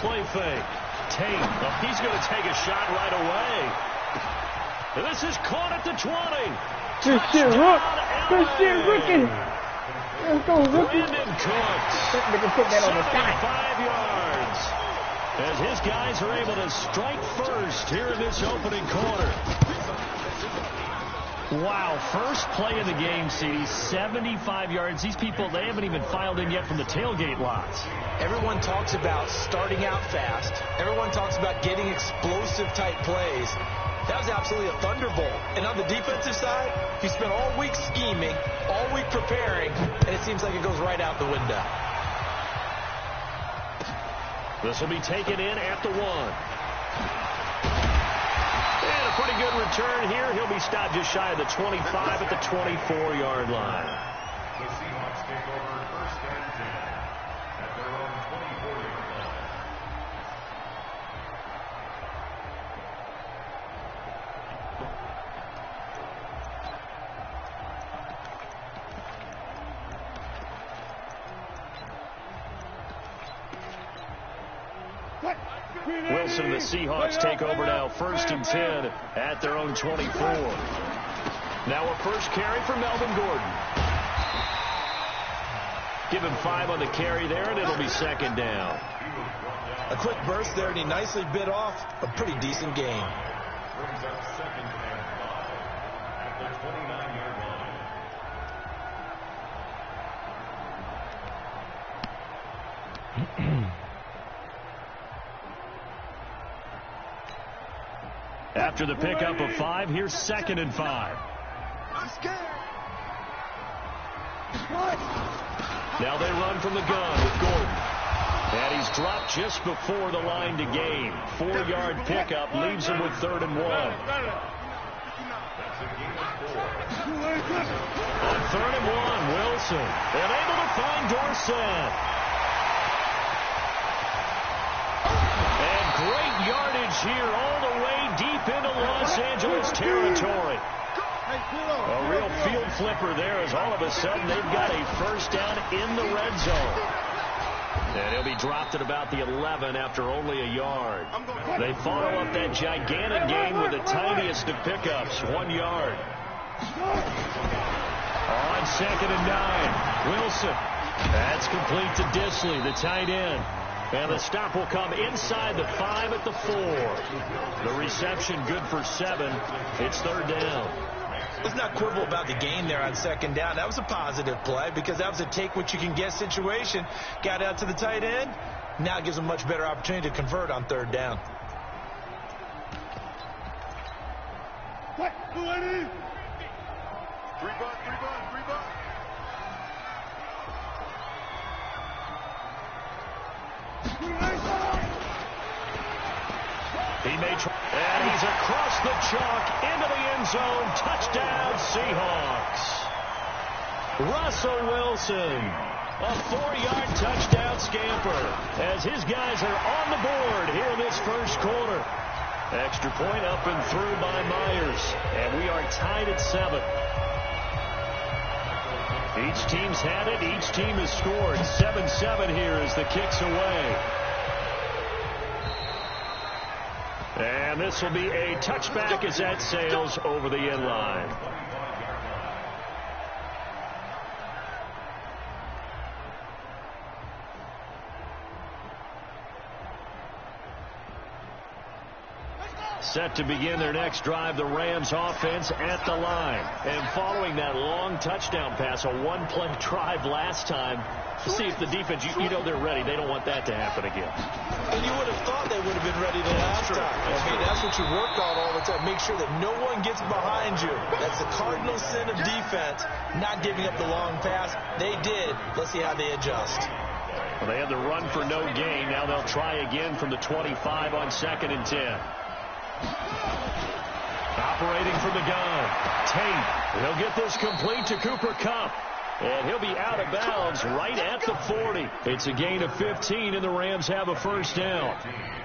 play fake. Tate, oh, he's going to take a shot right away. And this is caught at the 20. Good shit, Rook. Good shit, Rookie. Let's go, Rookie. Brandon Cooks. They can put that on the side. 75 yards. As his guys are able to strike first here in this opening quarter. Wow, first play of the game, CD, 75 yards. These people, they haven't even filed in yet from the tailgate lots. Everyone talks about starting out fast. Everyone talks about getting explosive-type plays. That was absolutely a thunderbolt. And on the defensive side, you spent all week scheming, all week preparing, and it seems like it goes right out the window. This will be taken in at the 1. And a pretty good return here. He'll be stopped just shy of the 25 at the 24-yard line. The Seahawks take over first and 10 at their own 24-yard line. Wilson and the Seahawks take over now, first and 10 at their own 24. Now a first carry for Melvin Gordon. Give him 5 on the carry there, and it'll be second down. A quick burst there, and he nicely bit off a pretty decent gain. Brings up second and 5 at the 29-yard line. After the pickup of 5, here's second and 5. Now they run from the gun with Gordon. And he's dropped just before the line to gain. 4-yard pickup leaves him with 3rd and 1. That's a gain of 4. On 3rd and 1, Wilson. And able to find Dorsett. And great yardage here all the way deep into Los Angeles territory. A real field flipper there as all of a sudden they've got a first down in the red zone. And he'll be dropped at about the 11 after only a yard. They follow up that gigantic gain with the tiniest of pickups, 1 yard. On 2nd and 9, Wilson. That's complete to Disley, the tight end. And the stop will come inside the 5 at the 4. The reception good for 7. It's 3rd down. Let's not quibble about the gain there on 2nd down. That was a positive play because that was a take-what-you-can-get situation. Got out to the tight end. Now it gives them a much better opportunity to convert on 3rd down. What? 3 bucks. He may try, and he's across the chalk into the end zone. Touchdown, Seahawks. Russell Wilson, a 4-yard touchdown scamper as his guys are on the board here in this first quarter. Extra point up and through by Myers, and we are tied at 7. Each team's had it. Each team has scored. 7-7 here as the kick's away. And this will be a touchback as that sails over the end line. Set to begin their next drive, the Rams offense at the line. And following that long touchdown pass, a one-play drive last time, to see if the defense, you know they're ready. They don't want that to happen again. And you would have thought they would have been ready the last time. That's what you work on all the time. Make sure that no one gets behind you. That's the cardinal sin of defense, not giving up the long pass. They did. Let's see how they adjust. Well, they had the run for no gain. Now they'll try again from the 25 on 2nd and 10. Operating from the gun, Tate. He'll get this complete to Cooper Kupp. And he'll be out of bounds right at the 40. It's a gain of 15, and the Rams have a first down.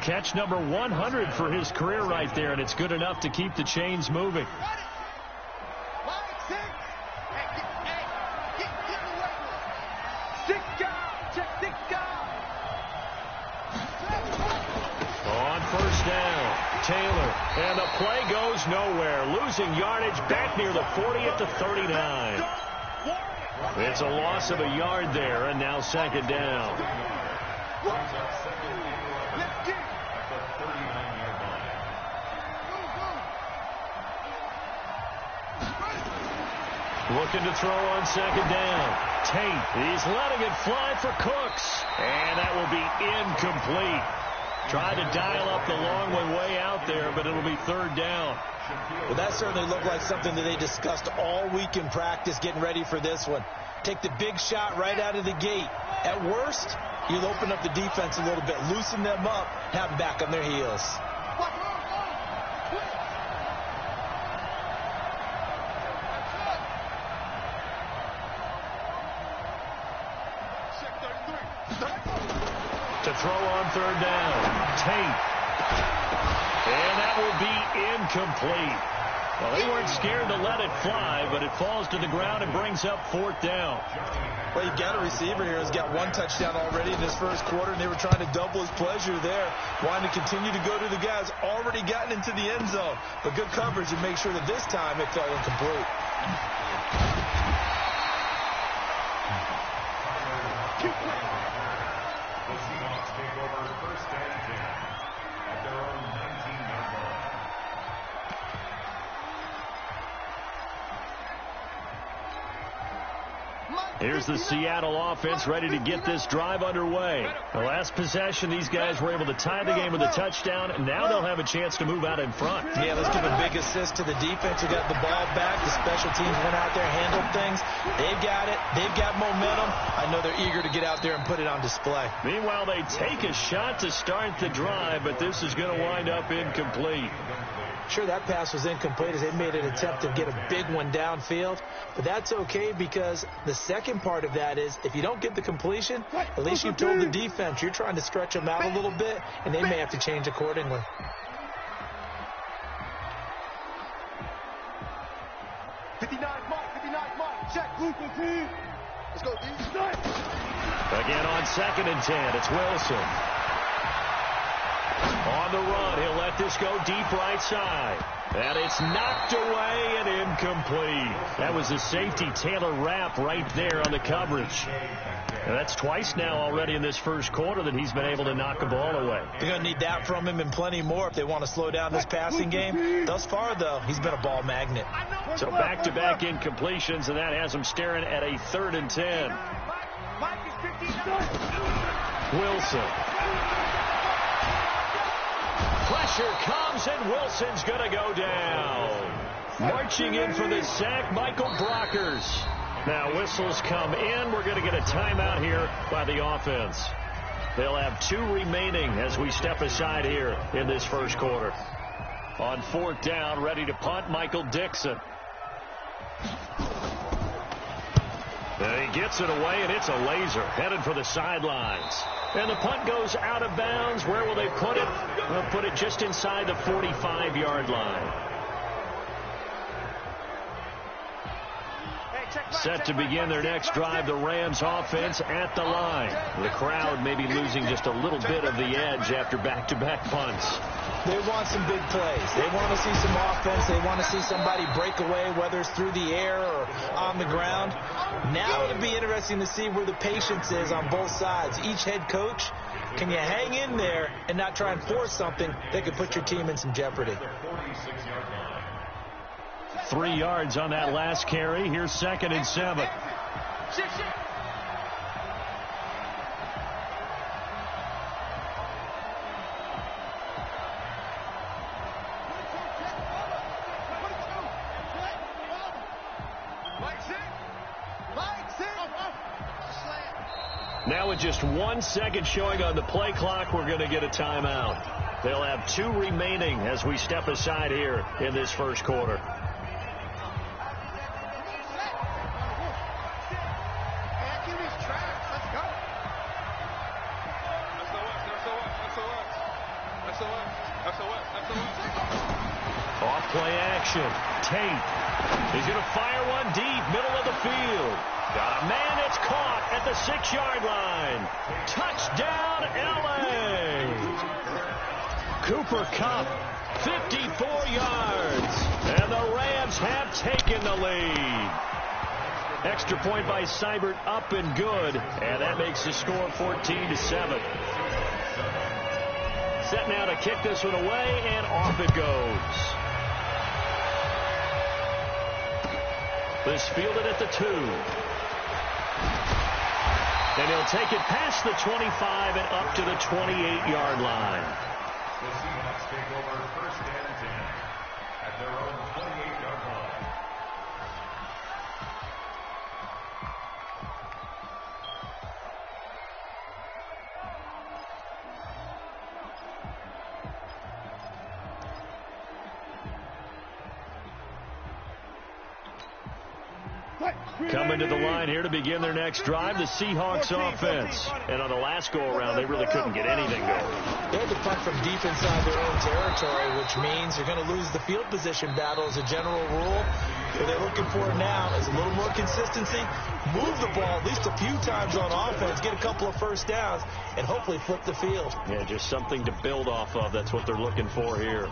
Catch number 100 for his career right there, and it's good enough to keep the chains moving. Taylor. And the play goes nowhere. Losing yardage back near the 40 at the 39. It's a loss of a yard there, and now second down. Looking to throw on second down. Tate, he's letting it fly for Cooks. And that will be incomplete. Tried to dial up the long one way out there, but it'll be third down. Well, that certainly looked like something that they discussed all week in practice, getting ready for this one. Take the big shot right out of the gate. At worst, you'll open up the defense a little bit, loosen them up, have them back on their heels. To throw on third down, Tate. And that will be incomplete. Well, they weren't scared to let it fly, but it falls to the ground and brings up fourth down. Well, you've got a receiver here who's got one touchdown already in this first quarter, and they were trying to double his pleasure there, wanting to continue to go to the guys already gotten into the end zone. But good coverage to make sure that this time it fell incomplete. The Seahawks take over first and 10 at their own 19-yard line. Here's the Seattle offense ready to get this drive underway. The last possession, these guys were able to tie the game with a touchdown, and now they'll have a chance to move out in front. Yeah, let's give a big assist to the defense who got the ball back. The special teams went out there, handled things. They've got it. They've got momentum. I know they're eager to get out there and put it on display. Meanwhile, they take a shot to start the drive, but this is going to wind up incomplete. Sure, that pass was incomplete as they made an attempt to get a big one downfield. But that's okay because the second part of that is if you don't get the completion, at least you've told the defense you're trying to stretch them out a little bit, and they may have to change accordingly. Let's go, D. Again on second and 10, it's Wilson. On the run, he'll let this go deep right side. And it's knocked away and incomplete. That was a safety Taylor Rapp right there on the coverage. And that's twice now already in this first quarter that he's been able to knock a ball away. They're going to need that from him and plenty more if they want to slow down this passing game. Thus far, though, he's been a ball magnet. So back-to-back incompletions, and that has him staring at a 3rd and 10. Wilson. Pressure comes, and Wilson's going to go down. Marching in for the sack, Michael Brockers. Now whistles come in. We're going to get a timeout here by the offense. They'll have 2 remaining as we step aside here in this first quarter. On 4th down, ready to punt, Michael Dixon. And he gets it away, and it's a laser headed for the sidelines. And the punt goes out of bounds. Where will they put it? They'll put it just inside the 45-yard line. Set to begin their next drive, the Rams offense at the line. The crowd may be losing just a little bit of the edge after back-to-back punts. They want some big plays. They want to see some offense. They want to see somebody break away, whether it's through the air or on the ground. Now it'll be interesting to see where the patience is on both sides. Each head coach, can you hang in there and not try and force something that could put your team in some jeopardy? 3 yards on that last carry. Here's 2nd and 7. Now with just 1 second showing on the play clock, we're going to get a timeout. They'll have 2 remaining as we step aside here in this first quarter. Off play action. Tate. He's going to fire one deep, middle of the field. Got a man that's caught at the 6-yard line. Touchdown, L.A. Cooper Kupp 54 yards. And the Rams have taken the lead. Extra point by Seibert, up and good. And that makes the score 14-7. Set now to kick this one away, and off it goes. This fielded at the 2. And he'll take it past the 25 and up to the 28-yard line. The Seahawks take over first and 10 at their own 28-yard line. Coming to the line here to begin their next drive, the Seahawks offense. And on the last go-around, they really couldn't get anything going. They had to punt from deep inside their own territory, which means you're going to lose the field position battle as a general rule. What they're looking for now is a little more consistency, move the ball at least a few times on offense, get a couple of first downs, and hopefully flip the field. Yeah, just something to build off of. That's what they're looking for here.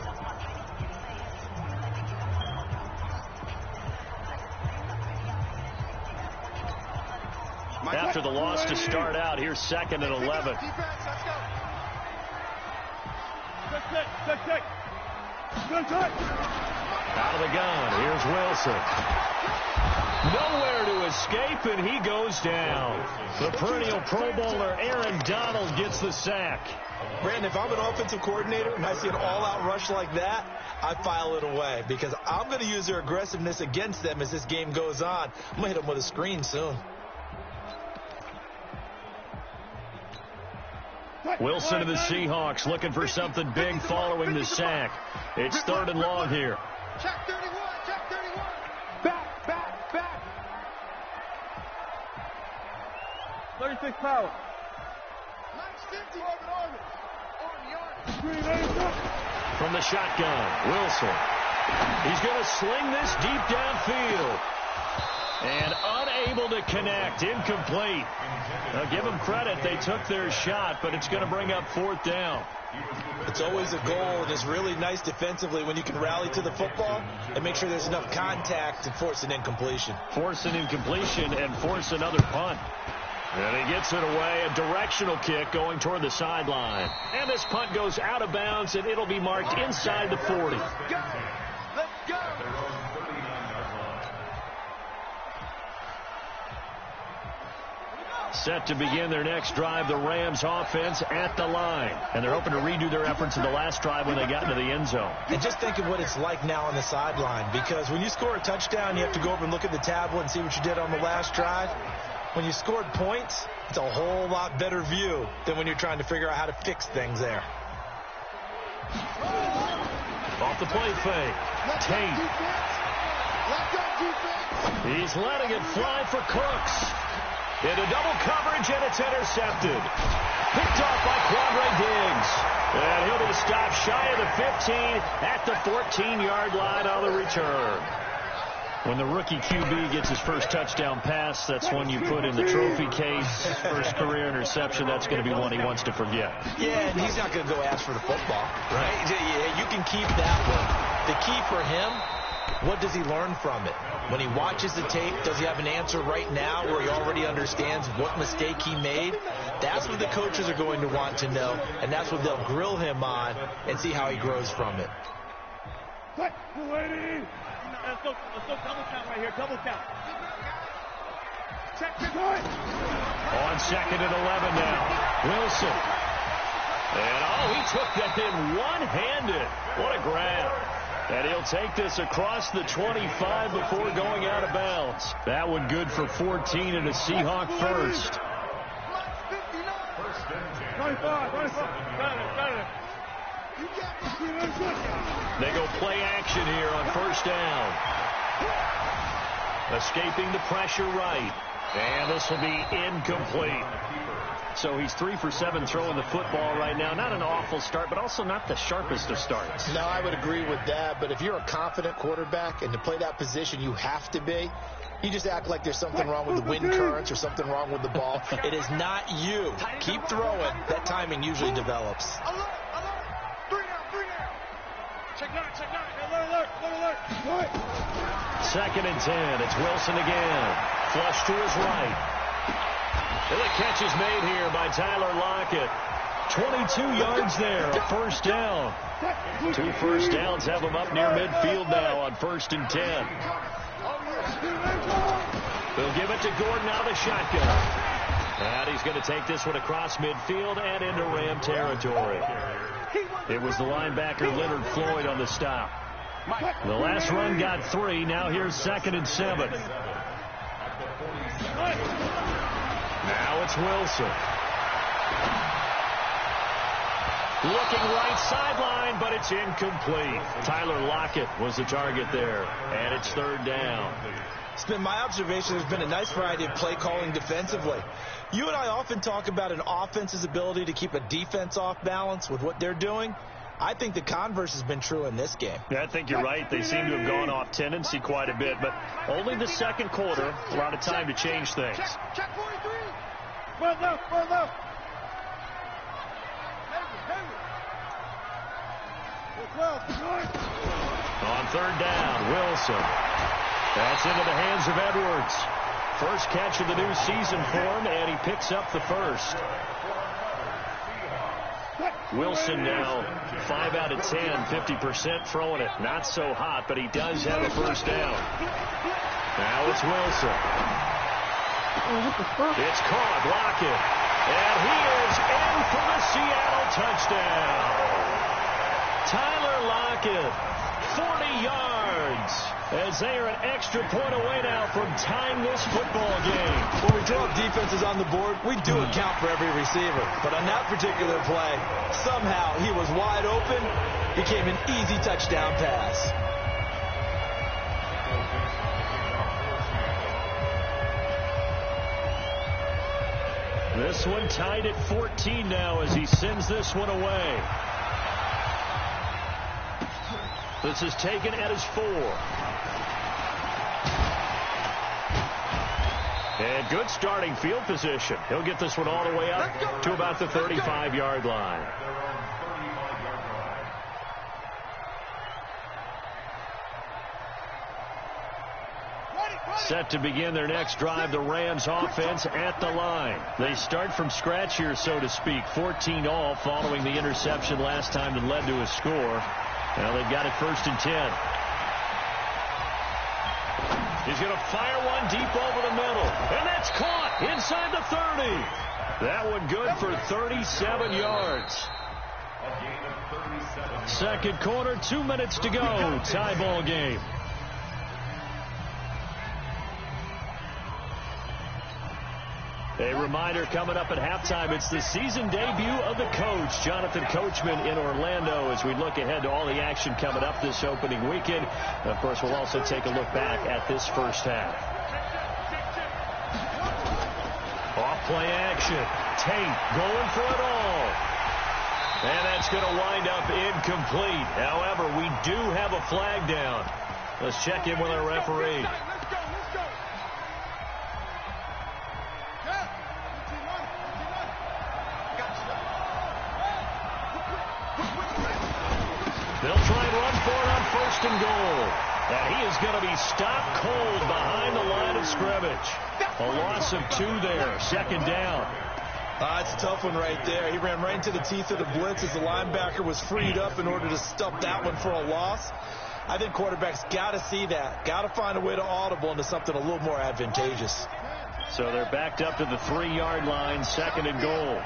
After the loss to start out, here's 2nd and 11. Out of the gun, here's Wilson. Nowhere to escape, and he goes down. The perennial Pro Bowler Aaron Donald gets the sack. Brandon, if I'm an offensive coordinator and I see an all-out rush like that, I file it away because I'm going to use their aggressiveness against them as this game goes on. I'm going to hit them with a screen soon. Wilson to the Seahawks looking for something big following the sack. It's 3rd and long here. Check 31, check 31. Back. 36 power. Nice 50 From the shotgun, Wilson. He's going to sling this deep downfield. And unable to connect, incomplete. Now give them credit, they took their shot, but it's going to bring up 4th down. It's always a goal, and it's really nice defensively when you can rally to the football and make sure there's enough contact to force an incompletion. Force an incompletion and force another punt. And he gets it away, a directional kick going toward the sideline. And this punt goes out of bounds, and it'll be marked inside the 40. Let's go. Set to begin their next drive, the Rams offense at the line. And they're hoping to redo their efforts in the last drive when they got into the end zone. And just think of what it's like now on the sideline, because when you score a touchdown, you have to go over and look at the tablet and see what you did on the last drive. When you scored points, it's a whole lot better view than when you're trying to figure out how to fix things there. Off the play fake. Tate. He's letting it fly for Cooks. Into double coverage, and it's intercepted. Picked off by Quandre Diggs. And he'll be stopped shy of the 15 at the 14-yard line on the return. When the rookie QB gets his first touchdown pass, that's one you put in the trophy case. First career interception, that's going to be one he wants to forget. Yeah, and he's not going to go ask for the football, right? Yeah, you can keep that one. The key for him, what does he learn from it? When he watches the tape, does he have an answer right now where he already understands what mistake he made? That's what the coaches are going to want to know, and that's what they'll grill him on and see how he grows from it. Let's go double count right here, double count. Check the point. On 2nd and 11 now. Wilson. And, he took that in one-handed. What a grab. And he'll take this across the 25 before going out of bounds. That one good for 14 and a Seahawk first. 25. They go play action here on first down. Escaping the pressure right. And this will be incomplete. So he's 3 for 7 throwing the football right now. Not an awful start, but also not the sharpest of starts. No, I would agree with that. But if you're a confident quarterback and to play that position you have to be, you just act like there's something wrong with the wind currents or something wrong with the ball. It is not you. Keep throwing. That timing usually develops. Second and 10. It's Wilson again. Flush to his right. And the catch is made here by Tyler Lockett. 22 yards there, a first down. 2 first downs have him up near midfield now on 1st and 10. They'll give it to Gordon out of the shotgun. And he's going to take this one across midfield and into Ram territory. It was the linebacker Leonard Floyd on the stop. The last run got 3. Now here's 2nd and 7. Now it's Wilson. Looking right sideline, but it's incomplete. Tyler Lockett was the target there, and it's 3rd down. It's been my observation there's been a nice variety of play calling defensively. You and I often talk about an offense's ability to keep a defense off balance with what they're doing. I think the converse has been true in this game. Yeah, I think you're right. They seem to have gone off tendency quite a bit, but only the second quarter, a lot of time to change things. Check 43. Well left. On 3rd down, Wilson. That's into the hands of Edwards. First catch of the new season for him, and he picks up the first. Wilson now 5 out of 10, 50% throwing it. Not so hot, but he does have a first down. Now it's Wilson. It's caught, Lockett. And he is in for the Seattle touchdown. Tyler Lockett, 40 yards. As they are an extra point away now from tying this football game. When we draw defenses on the board, we do account for every receiver. But on that particular play, somehow he was wide open, became an easy touchdown pass. This one tied at 14 now as he sends this one away. This is taken at his 4. And good starting field position. He'll get this one all the way up to about the 35-yard line. Set to begin their next drive, the Rams offense at the line. They start from scratch here, so to speak. 14 all following the interception last time that led to a score. Now they've got it 1st and 10. He's going to fire one deep over the middle. And that's caught inside the 30. That one good for 37 yards. Second quarter, 2 minutes to go. Tie ball game. A reminder coming up at halftime, it's the season debut of the coach, Jonathan Coachman, in Orlando, as we look ahead to all the action coming up this opening weekend. And of course, we'll also take a look back at this first half. Off play action. Tate going for it all. And that's going to wind up incomplete. However, we do have a flag down. Let's check in with our referee. They'll try and run for it on 1st and goal. And he is going to be stopped cold behind the line of scrimmage. A loss of 2 there. 2nd down. It's a tough one right there. He ran right into the teeth of the blitz as the linebacker was freed up in order to stop that one for a loss. I think quarterbacks got to see that. Got to find a way to audible into something a little more advantageous. So they're backed up to the 3-yard line. 2nd and goal.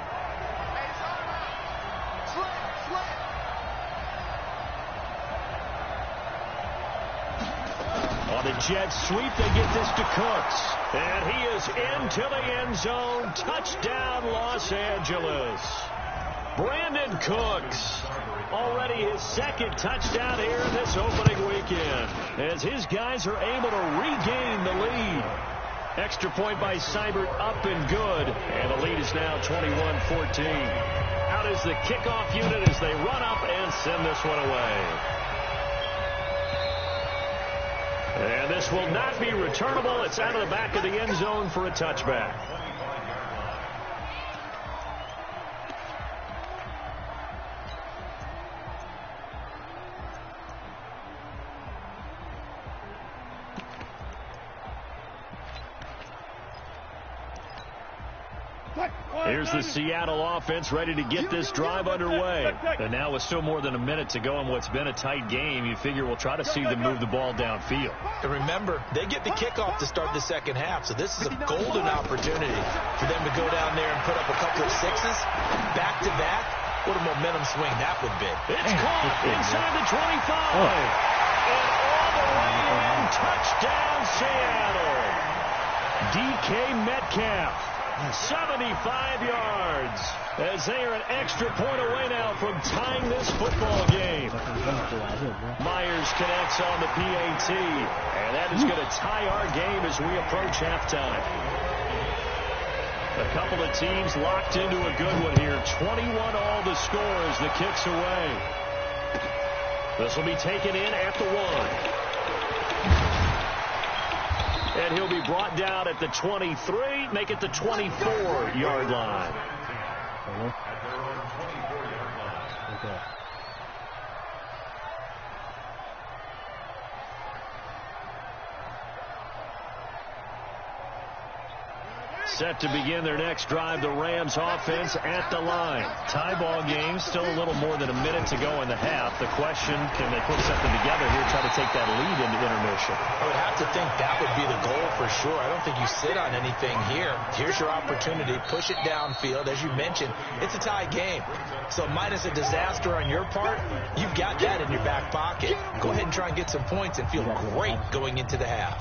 On the jet sweep, they get this to Cooks. And he is into the end zone. Touchdown, Los Angeles. Brandon Cooks. Already his 2nd touchdown here in this opening weekend. As his guys are able to regain the lead. Extra point by Seibert, up and good. And the lead is now 21-14. Out is the kickoff unit as they run up and send this one away. And this will not be returnable. It's out of the back of the end zone for a touchback. Here's the Seattle offense ready to get this drive underway. And now with still more than a minute to go in what's been a tight game, you figure we'll try to see them move the ball downfield. And remember, they get the kickoff to start the second half, so this is a golden opportunity for them to go down there and put up a couple of sixes back-to-back. What a momentum swing that would be. It's caught inside the 25. And all the way in, touchdown Seattle. DK Metcalf. 75 yards as they are an extra point away now from tying this football game. Myers connects on the PAT, and that is going to tie our game as we approach halftime. A couple of teams locked into a good one here. 21 all the score as the kick's away. This will be taken in at the 1. And he'll be brought down at the 23, make it the 24-yard line. Okay. Set to begin their next drive, the Rams offense at the line. Tie ball game, still a little more than a minute to go in the half. The question, can they put something together here, try to take that lead into intermission? I would have to think that would be the goal for sure. I don't think you sit on anything here. Here's your opportunity. Push it downfield. As you mentioned, it's a tie game. So minus a disaster on your part, you've got that in your back pocket. Go ahead and try and get some points and feel great going into the half.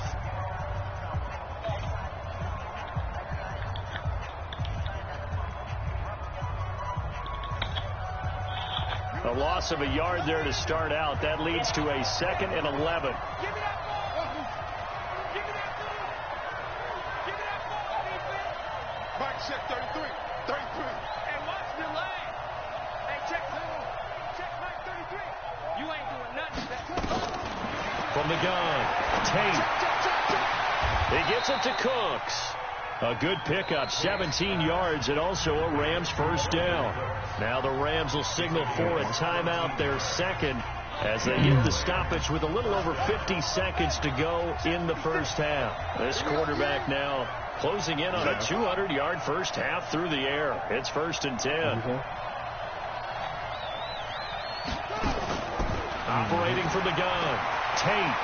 A loss of a yard there to start out. That leads to a 2nd and 11. Give me that ball. Give me that ball. Give me that ball, defense. Mike, check 33. 33. And watch the line. Hey, check Mike 33. You ain't doing nothing. From the gun, Tate. He gets it to Cooks. A good pickup, 17 yards, and also a Rams first down. Now the Rams will signal for a timeout, their second, as they get the stoppage with a little over 50 seconds to go in the first half. This quarterback now closing in on a 200-yard first half through the air. It's 1st and 10. Operating from the gun, Tate.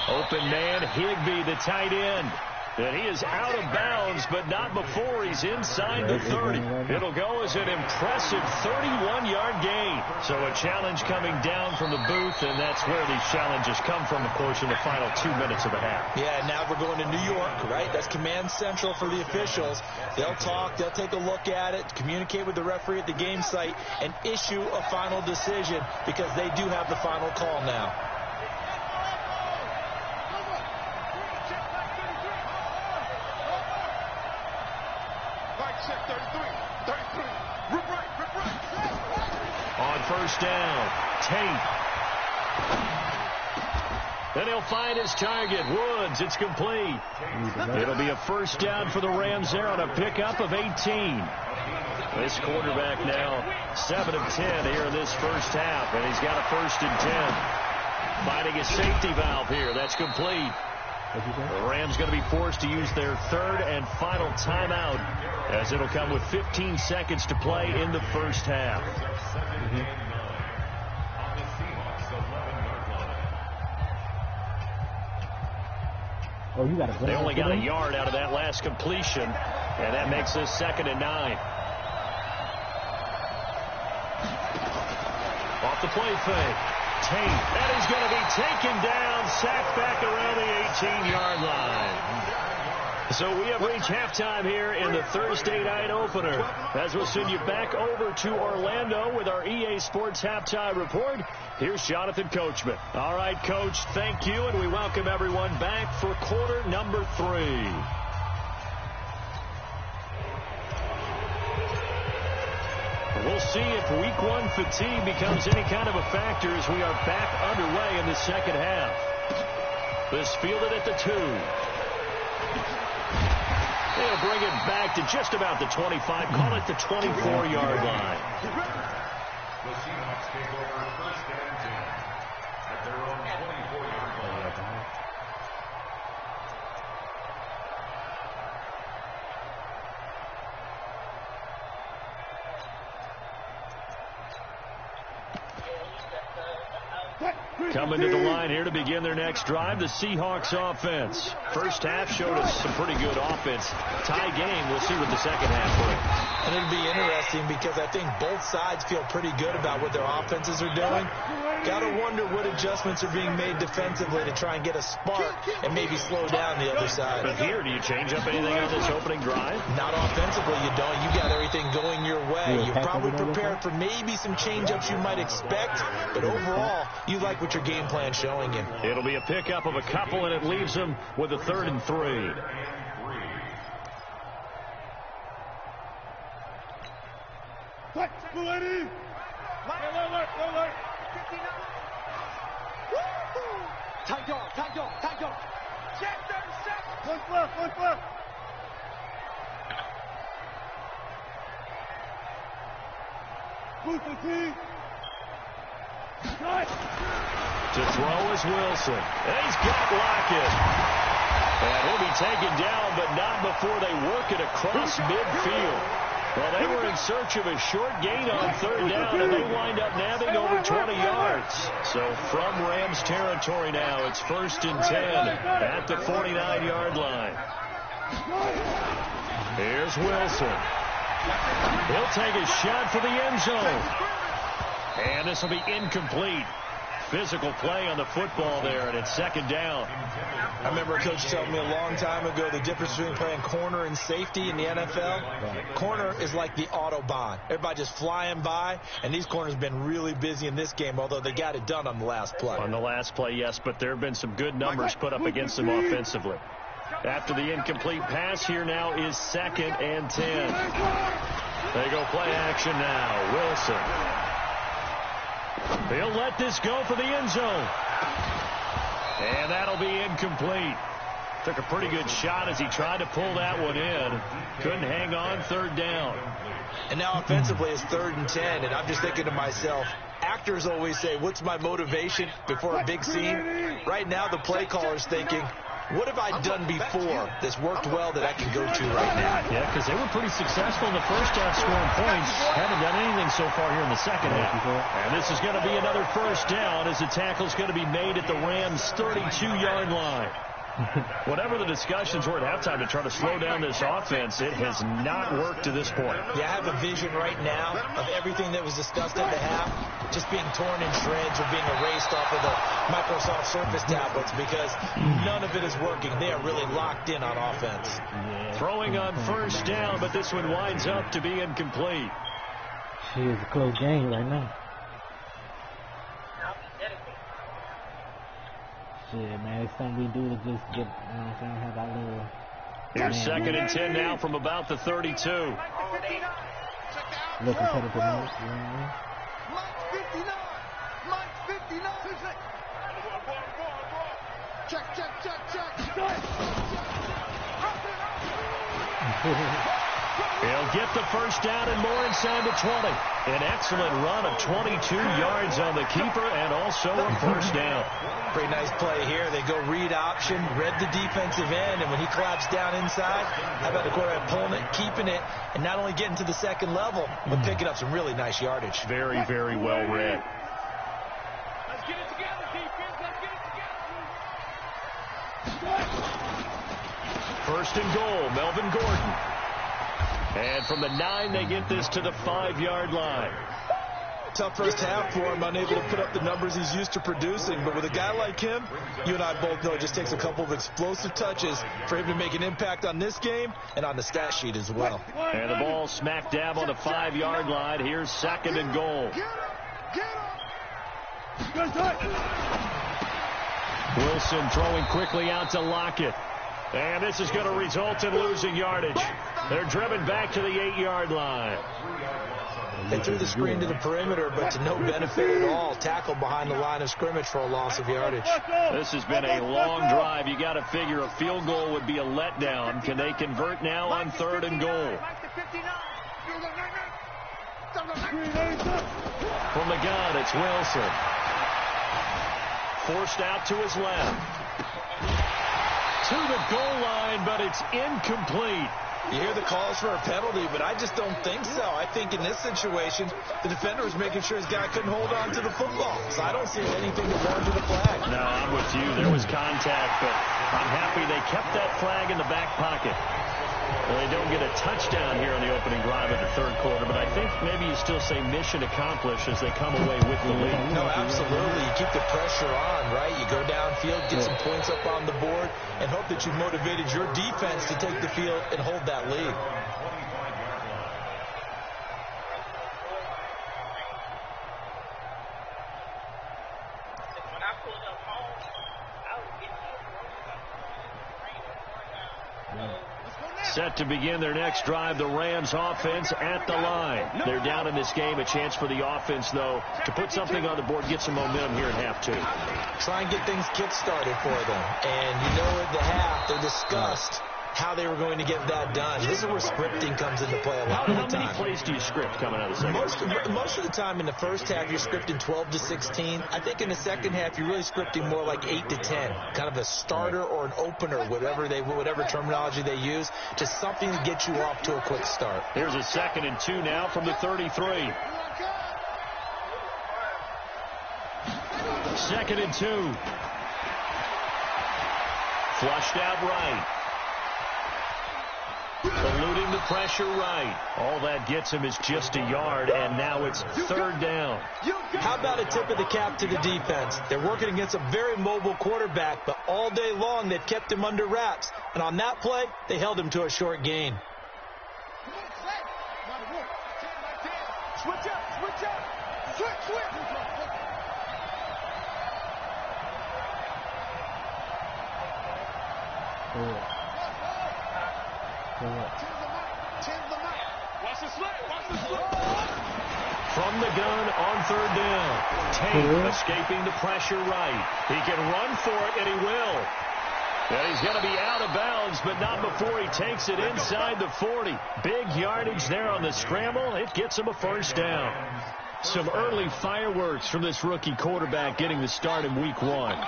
Open man, Higbee, the tight end. And he is out of bounds, but not before he's inside the 30. It'll go as an impressive 31-yard gain. So a challenge coming down from the booth, and that's where these challenges come from, of course, in the final 2 minutes of the half. Yeah, now we're going to New York, right? That's command central for the officials. They'll talk, they'll take a look at it, communicate with the referee at the game site, and issue a final decision because they do have the final call now. On first down, Tate. Then he'll find his target, Woods. It's complete. It'll be a first down for the Rams there on a pickup of 18. This quarterback now 7 of 10 here in this first half, and he's got a 1st and 10. Finding a safety valve here. That's complete. The Rams going to be forced to use their 3rd and final timeout, as it'll come with 15 seconds to play in the first half. They only got a yard out of that last completion, and that makes this 2nd and 9. Off the play fake. Tate, and he's going to be taken down, sacked back around the 18-yard line. So we have reached halftime here in the Thursday night opener, as we'll send you back over to Orlando with our EA Sports Halftime Report. Here's Jonathan Coachman. All right, Coach, thank you, and we welcome everyone back for quarter number 3. We'll see if week 1 fatigue becomes any kind of a factor as we are back underway in the second half. This fielded at the 2. They'll bring it back to just about the 25, call it the 24-yard line. The Seahawks take over 1st and 10 at their own 24-yard line. Coming to the line here to begin their next drive, the Seahawks offense. First half showed us some pretty good offense. Tie game. We'll see what the second half brings. And it'll be interesting because I think both sides feel pretty good about what their offenses are doing. Got to wonder what adjustments are being made defensively to try and get a spark and maybe slow down the other side. But here, do you change up anything on this opening drive? Not offensively, you don't. You got everything going your way. You're probably prepared for maybe some change-ups you might expect, but overall, you like what your game plan's showing you. It'll be a pickup of a couple, and it leaves them with a 3rd and 3. Tight dog. Check 37. One left. To throw is Wilson. He's got Lockett. And he'll be taken down, but not before they work it across midfield. Well, they were in search of a short gain on 3rd down, and they wind up nabbing over 20 yards. So from Rams territory now, it's 1st and 10 at the 49-yard line. Here's Wilson. He'll take a shot for the end zone. And this will be incomplete. Physical play on the football there, and it's 2nd down. I remember a coach telling me a long time ago the difference between playing corner and safety in the NFL. Right. Corner is like the Autobahn. Everybody just flying by, and these corners have been really busy in this game, although they got it done on the last play. On the last play, yes, but there have been some good numbers put up against them offensively. After the incomplete pass, here now is 2nd and 10. They go play action now. Wilson. He'll let this go for the end zone. And that'll be incomplete. Took a pretty good shot as he tried to pull that one in. Couldn't hang on, 3rd down. And now offensively it's 3rd and 10, and I'm just thinking to myself, actors always say, what's my motivation before a big scene? Right now the play caller's thinking, what have I done before that's worked well that I can go to right now? Yeah, because they were pretty successful in the first half scoring points. Haven't done anything so far here in the second half. And this is going to be another 1st down as the tackle's going to be made at the Rams' 32-yard line. Whatever the discussions were at halftime to try to slow down this offense, it has not worked to this point. Yeah, I have a vision right now of everything that was discussed at the half just being torn in shreds or being erased off of the Microsoft Surface tablets because none of it is working. They are really locked in on offense. Yeah. Throwing on 1st down, but this one winds up to be incomplete. It's a close game right now. Shit, man, it's something we do to just get, you know what I'm saying, have that little... Here's 2nd and 10 now from about the 32. Little competitive moves, you know what I mean? Mike 59. Check. He'll get the 1st down and more inside the 20. An excellent run of 22 yards on the keeper and also a 1st down. Pretty nice play here. They go read option, read the defensive end, and when he collapsed down inside, how about the quarterback pulling it, keeping it, and not only getting to the 2nd level, but picking up some really nice yardage. Very, very well read. Let's get it together, defense. Let's get it together. 1st and goal, Melvin Gordon. And from the 9, they get this to the 5-yard line. Tough first half for him, unable to put up the numbers he's used to producing. But with a guy like him, you and I both know it just takes a couple of explosive touches for him to make an impact on this game and on the stat sheet as well. And the ball smack dab on the 5-yard line. Here's 2nd and goal. Wilson throwing quickly out to Lockett. And this is going to result in losing yardage. They're driven back to the 8-yard line. They threw the screen to the perimeter, but to no benefit at all. Tackled behind the line of scrimmage for a loss of yardage. This has been a long drive. You got to figure a field goal would be a letdown. Can they convert now on 3rd and goal? From the gun, it's Wilson. Forced out to his left. To the goal line, but it's incomplete. You hear the calls for a penalty, but I just don't think so. I think in this situation, the defender was making sure his guy couldn't hold on to the football. So I don't see anything to warrant a flag. No, I'm with you. There was contact, but I'm happy they kept that flag in the back pocket. Well, they don't get a touchdown here on the opening drive of the third quarter, but I think maybe you still say mission accomplished as they come away with the lead. No, absolutely. You keep the pressure on, right? You go downfield, get some points up on the board, and hope that you've motivated your defense to take the field and hold that lead. Set to begin their next drive, the Rams offense at the line. They're down in this game. A chance for the offense, though, to put something on the board, get some momentum here in half two. Try and get things kick-started for them. And you know at the half, they discussed how they were going to get that done. This is where scripting comes into play a lot of the time. How many plays do you script coming out of the second? Most of the time in the first half, you're scripting 12 to 16. I think in the second half, you're really scripting more like 8 to 10. Kind of a starter or an opener, whatever terminology they use, just something to get you off to a quick start. Here's a 2nd and 2 now from the 33. 2nd and 2. Flushed out right. Eluding the pressure right. All that gets him is just a yard, and now it's 3rd down. How about a tip of the cap to the defense? They're working against a very mobile quarterback, but all day long they've kept him under wraps. And on that play, they held him to a short gain. Switch up, switch up. Switch. Watch the slant. From the gun on 3rd down. Tate escaping the pressure right. He can run for it, and he will. And he's going to be out of bounds, but not before he takes it inside the 40. Big yardage there on the scramble. It gets him a 1st down. Some early fireworks from this rookie quarterback getting the start in week 1.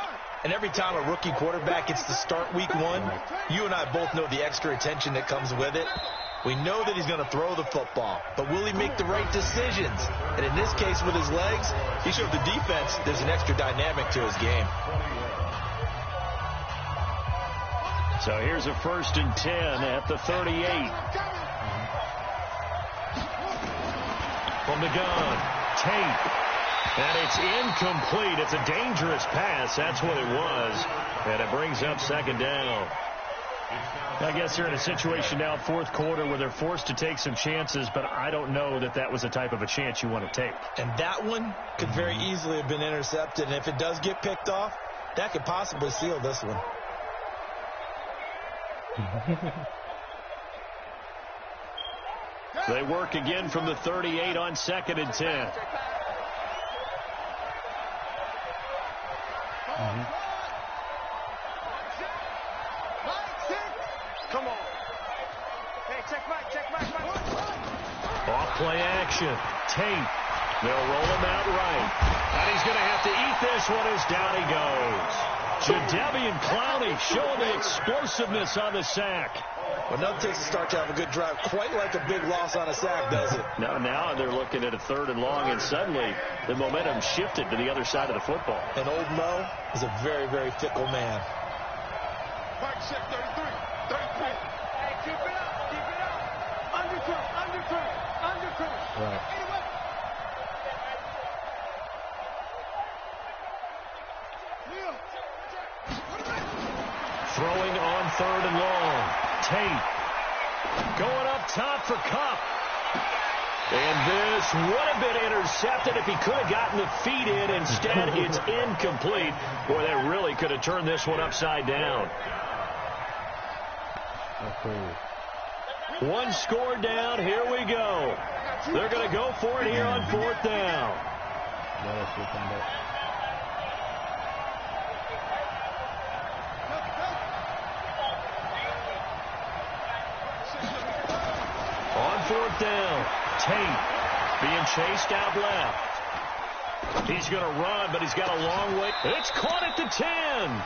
And every time a rookie quarterback gets to start week 1, you and I both know the extra attention that comes with it. We know that he's going to throw the football, but will he make the right decisions? And in this case, with his legs, he showed the defense there's an extra dynamic to his game. So here's a 1st and 10 at the 38. From the gun, Tate. And it's incomplete. It's a dangerous pass. That's what it was. And it brings up 2nd down. I guess they're in a situation now, 4th quarter, where they're forced to take some chances, but I don't know that that was the type of a chance you want to take. And that one could very easily have been intercepted. And if it does get picked off, that could possibly seal this one. They work again from the 38 on 2nd and 10. Come on. Hey, check Mike. Off play action. Tate. They'll roll him out right. And he's going to have to eat this one as down he goes. Jadeveon Clowney showing the explosiveness on the sack. Well, nothing takes a start to have a good drive quite like a big loss on a sack, does it? Now they're looking at a 3rd and long, and suddenly the momentum shifted to the other side of the football. And old Mo is a very, very fickle man. Mike check 33. 33. Hey, keep it up. Undercut. Right. Throwing on 3rd and long. Tate going up top for Kupp. And this would have been intercepted if he could have gotten the feet in. Instead, it's incomplete. Boy, that really could have turned this one upside down. One score down. Here we go. They're going to go for it here on 4th down. On 4th down, Tate being chased out left. He's going to run, but he's got a long way. It's caught at the 10.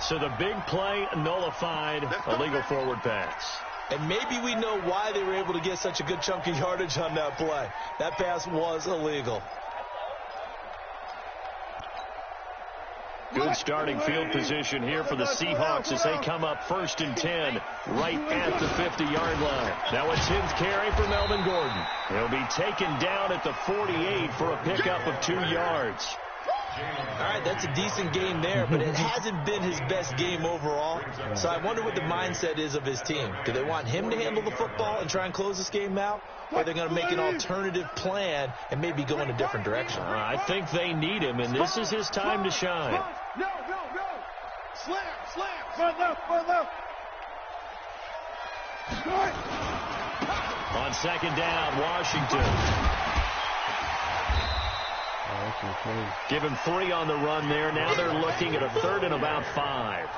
So the big play nullified, illegal forward pass. And maybe we know why they were able to get such a good chunk of yardage on that play. That pass was illegal. Good starting field position here for the Seahawks as they come up 1st and 10 right at the 50-yard line. Now a 10th carry for Melvin Gordon. He'll be taken down at the 48 for a pickup of 2 yards. All right, that's a decent game there, but it hasn't been his best game overall. So I wonder what the mindset is of his team. Do they want him to handle the football and try and close this game out? Or are they going to make an alternative plan and maybe go in a different direction? I think they need him, and this is his time to shine. No. Slam. Run left. On 2nd down, Washington. Give him 3 on the run there. Now they're looking at a 3rd and about 5.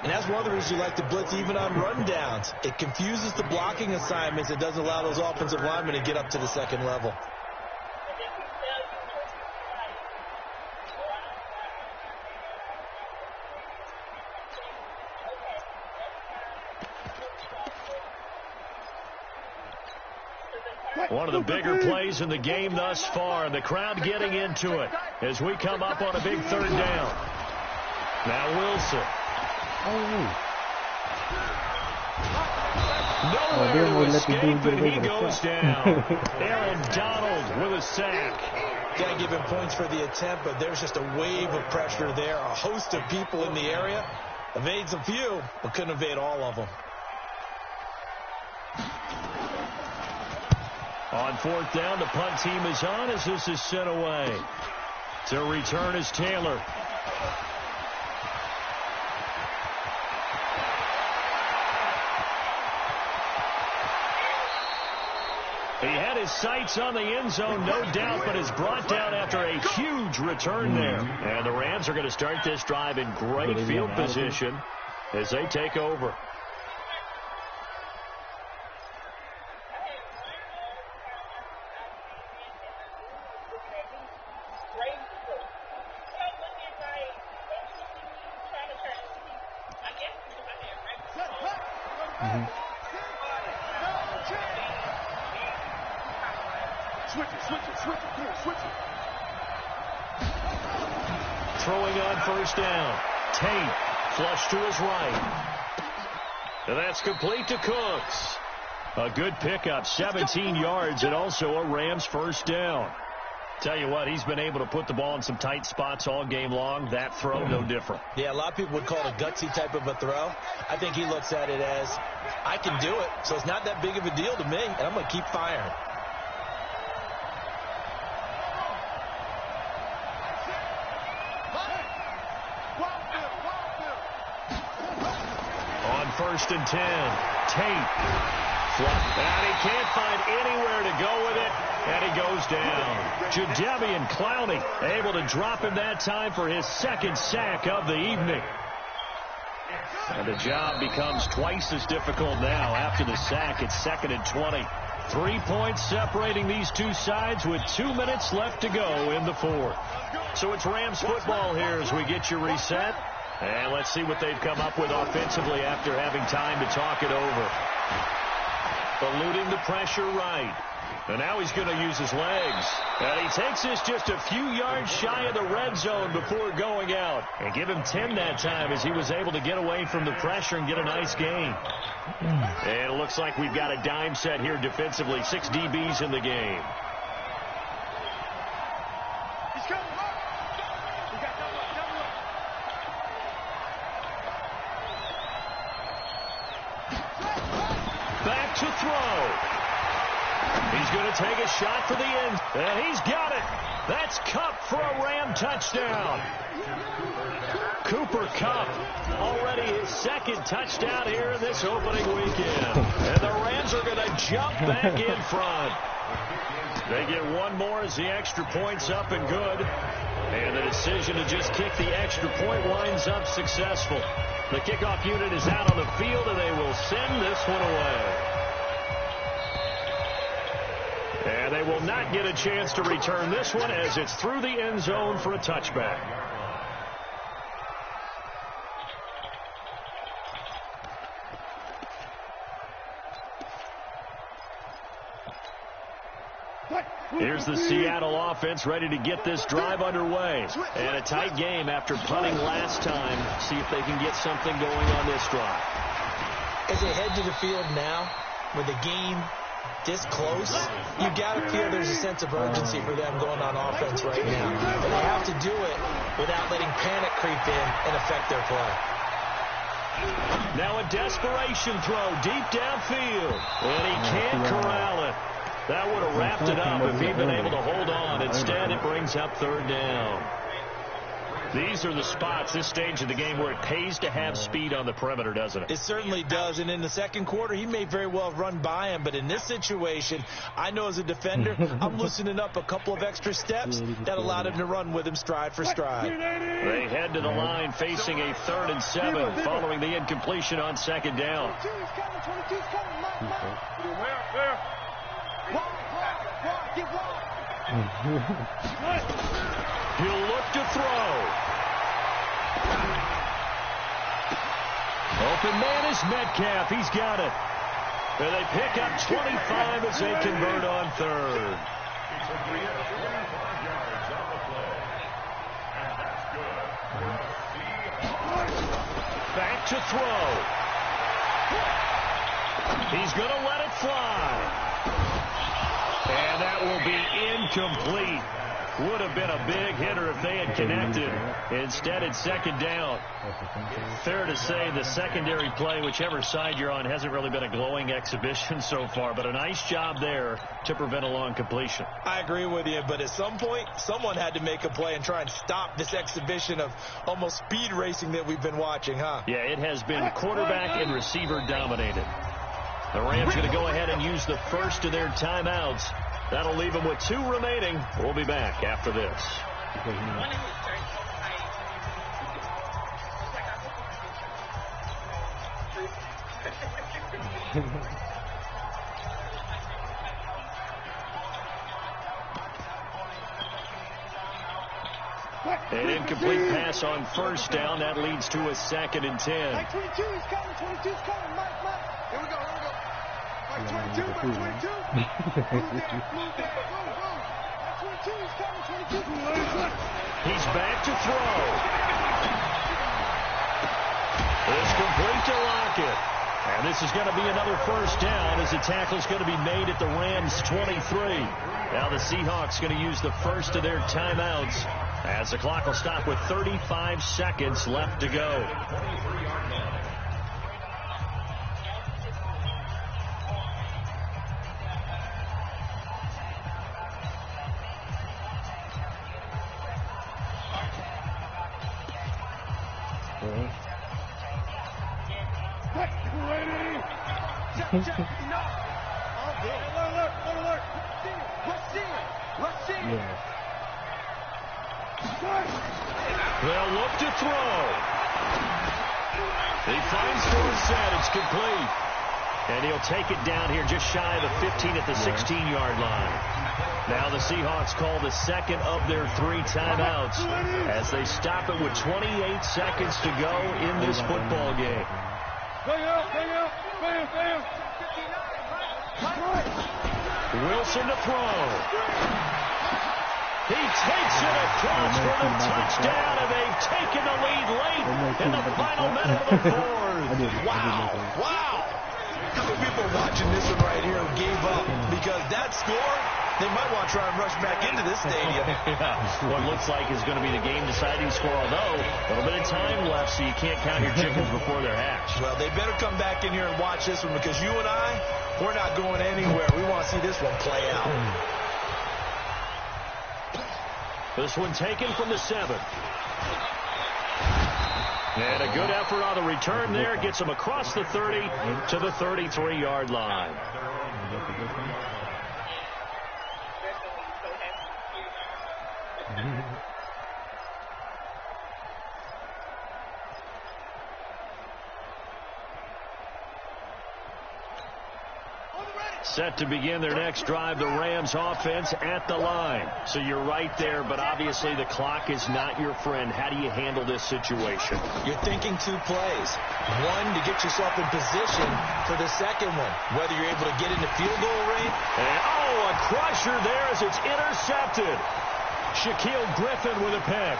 And that's one of the reasons you like to blitz even on rundowns. It confuses the blocking assignments. It doesn't allow those offensive linemen to get up to the 2nd level. One of the bigger plays in the game thus far, and the crowd getting into it as we come up on a big 3rd down. Now Wilson. Nowhere to escape, and he goes down. Aaron Donald with a sack. Got to give him points for the attempt, but there's just a wave of pressure there. A host of people in the area. Evades a few, but couldn't evade all of them. On 4th down, the punt team is on as this is sent away. To return is Taylor. He had his sights on the end zone, no doubt, but is brought down after a huge return there. And the Rams are going to start this drive in great field position as they take over. Throwing on 1st down. Tate flush to his right. And that's complete to Cooks. A good pickup, 17 yards, and also a Rams 1st down. Tell you what, he's been able to put the ball in some tight spots all game long. That throw, no different. Yeah, a lot of people would call it a gutsy type of a throw. I think he looks at it as, I can do it, so it's not that big of a deal to me, and I'm going to keep firing. On 1st and 10, Tate. And he can't find anywhere to go with it, and he goes down. Jadeveon Clowney able to drop him that time for his 2nd sack of the evening. And the job becomes twice as difficult now after the sack. It's 2nd and 20. 3 points separating these two sides with 2 minutes left to go in the 4th. So it's Rams football here as we get you reset. And let's see what they've come up with offensively after having time to talk it over. Eluding the pressure right. And now he's going to use his legs. And he takes this just a few yards shy of the red zone before going out. And give him 10 that time as he was able to get away from the pressure and get a nice gain. And it looks like we've got a dime set here defensively. 6 DBs in the game. Back to throw. He's going to take a shot for the end. And he's got it. That's Kupp for a Ram touchdown. Cooper Kupp already his 2nd touchdown here in this opening weekend. And the Rams are going to jump back in front. They get one more as the extra point's up and good. And the decision to just kick the extra point winds up successful. The kickoff unit is out on the field, and they will send this one away. And they will not get a chance to return this one as it's through the end zone for a touchback. Here's the Seattle offense ready to get this drive underway. And a tight game after punting last time. See if they can get something going on this drive. As they head to the field now, with the game this close, you got to feel there's a sense of urgency for them going on offense right now. And they have to do it without letting panic creep in and affect their play. Now a desperation throw deep downfield. And he can't corral it. That would have wrapped it up if he'd been able to hold on. Instead, it brings up third down. These are the spots, this stage of the game, where it pays to have speed on the perimeter, doesn't it? It certainly does. And in the second quarter, he may very well run by him. But in this situation, I know as a defender, I'm loosening up a couple of extra steps that allowed him to run with him stride for stride. They head to the line facing a 3rd and 7 following the incompletion on second down. 22's coming. 22's coming. Where? Get wide. He'll look to throw. Open man is Metcalf. He's got it. And they pick up 25 as they convert on 3rd. Back to throw. He's going to let it fly. And that will be incomplete. Would have been a big hitter if they had connected. Instead, it's second down. Fair to say the secondary play, whichever side you're on, hasn't really been a glowing exhibition so far, but a nice job there to prevent a long completion. I agree with you, but at some point, someone had to make a play and try and stop this exhibition of almost speed racing that we've been watching, huh? Yeah, it has been quarterback and receiver dominated. The Rams going to go ahead and use the first of their timeouts. That'll leave them with 2 remaining. We'll be back after this. An incomplete pass on first down. That leads to a 2nd and 10. Mike 22 is coming. 22's coming. Mike. Here we go. Mike 22. Move there. Move. Mike 22 is coming. 22. He's back to throw. It's complete to Lockett. And this is going to be another first down as the tackle's going to be made at the Rams' 23. Now the Seahawks going to use the first of their timeouts as the clock will stop with 35 seconds left to go. They'll look to throw. He finds Dorsett. It's complete. And he'll take it down here just shy of the 15 at the 16-yard line. Now the Seahawks call the second of their 3 timeouts as they stop it with 28 seconds to go in this football game. Wilson to throw. He takes it across for the touchdown, and they've taken the lead late in the final minute of the 4th. Wow. How many people watching this one right here who gave up? Because that score, they might want to try and rush back into this stadium. What looks like is going to be the game-deciding score, although a little bit of time left, so you can't count your chickens before they're hatched. Well, they better come back in here and watch this one because you and I, we're not going anywhere. We want to see this one play out. This one taken from the 7. And a good effort on the return there. Gets him across the 30 to the 33-yard line. Set to begin their next drive, the Rams offense at the line. So you're right there, but obviously the clock is not your friend. How do you handle this situation? You're thinking 2 plays. One, to get yourself in position for the second one, whether you're able to get into field goal range. And, a crusher there as it's intercepted. Shaquille Griffin with a pick.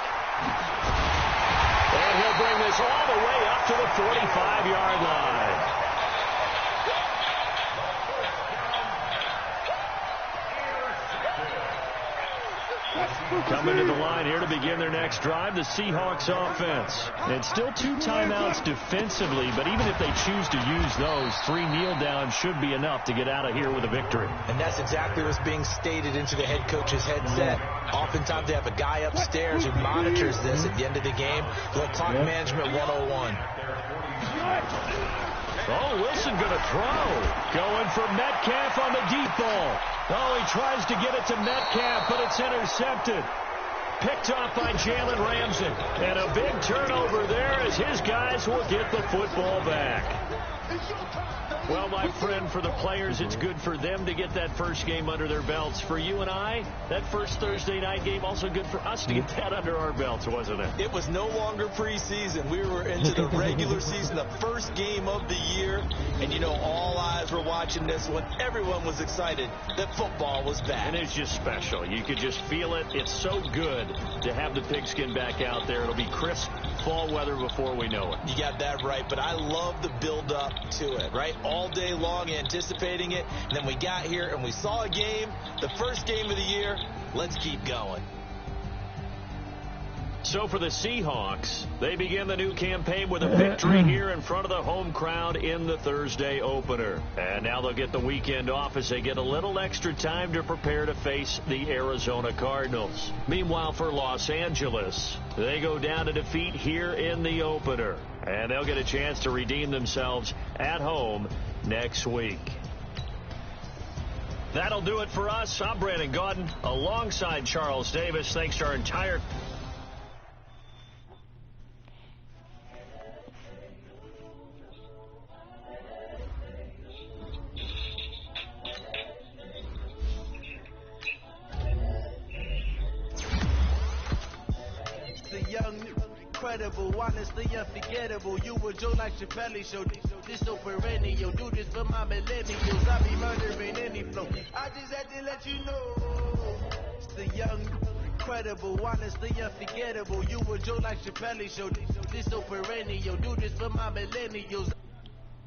And he'll bring this all the way up to the 45-yard line. Coming to the line here to begin their next drive, the Seahawks offense. And still 2 timeouts defensively, but even if they choose to use those, 3 kneel downs should be enough to get out of here with a victory. And that's exactly what's being stated into the head coach's headset. Oftentimes they have a guy upstairs who monitors this at the end of the game. The clock management 101. Oh, Wilson going to throw. Going for Metcalf on the deep ball. Oh, he tries to get it to Metcalf, but it's intercepted. Picked off by Jalen Ramsey. And a big turnover there as his guys will get the football back. Well, my friend, for the players, it's good for them to get that first game under their belts. For you and I, that first Thursday night game, also good for us to get that under our belts, wasn't it? It was no longer preseason. We were into the regular season, the first game of the year. And, you know, all eyes were watching this when everyone was excited that football was back. And it's just special. You could just feel it. It's so good to have the pigskin back out there. It'll be crisp fall weather before we know it. You got that right, but I love the build-up to it, right? All day long anticipating it, and then we got here and we saw a game, the first game of the year. Let's keep going. So for the Seahawks, they begin the new campaign with a victory here in front of the home crowd in the Thursday opener. And now they'll get the weekend off as they get a little extra time to prepare to face the Arizona Cardinals. Meanwhile, for Los Angeles, they go down to defeat here in the opener. And they'll get a chance to redeem themselves at home next week. That'll do it for us. I'm Brandon Gaudin alongside Charles Davis. Thanks to our entire... Incredible, honestly unforgettable. You were Joe like Chappelle show. This so perennial. Do this for my millennials. I be murdering any flow. I just had to let you know. It's the young, incredible, honestly unforgettable. You were Joe like Chappelle show. This so perennial. Do this for my millennials.